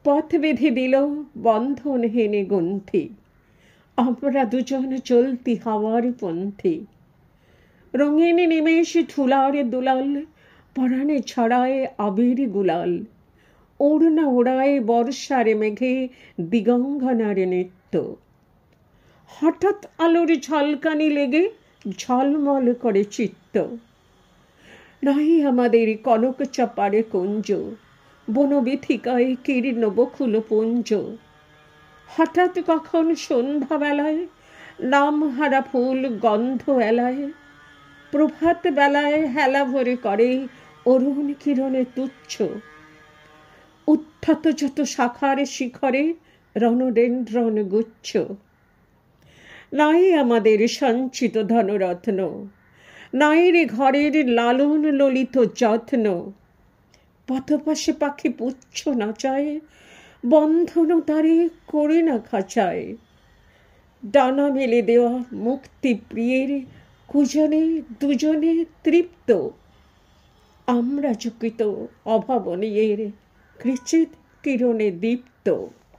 পথ বেঁধে দিল বন্ধনহীনে গ্রন্থি, আমরা দুজন চলতি হাওয়ার পন্থী। রঙিন নিমেষ ধুলার দুলাল, পরাণে ছড়ায় আবির গুলাল। ওড়না ওড়ায় বর্ষার মেঘে দিগঙ্গনার নৃত্য। হঠাৎ আলোর ঝলকানি লেগে ঝলমল করে চিত্ত। নাই আমাদের কনক চাপার কুঞ্জ, বনবিথিকায় কীর্ণ বকুল পুঞ্জ। হঠাৎ কখন সন্ধ্যাবেলায় নামহারা ফুল গন্ধ এলায়, প্রভাত বেলায় হেলা ভরে করে অরুণ কিরণে তুচ্ছ। উত্থত যত শাখার শিখরে রণডেন্ড্রন গুচ্ছ। নাই আমাদের সঞ্চিত ধনরত্ন, নাই রে ঘরের লালন ললিত যত্ন। পথপাশে পাখি পুচ্ছ নাচায়, বন্ধন তারে করে না খাঁচায়। ডানা মেলে দেওয়া মুক্তি প্রিয়ের কুজনে দুজনে তৃপ্ত। আমরা চকিত অভাবনীয়ের কৃচিৎ কিরণে দীপ্ত।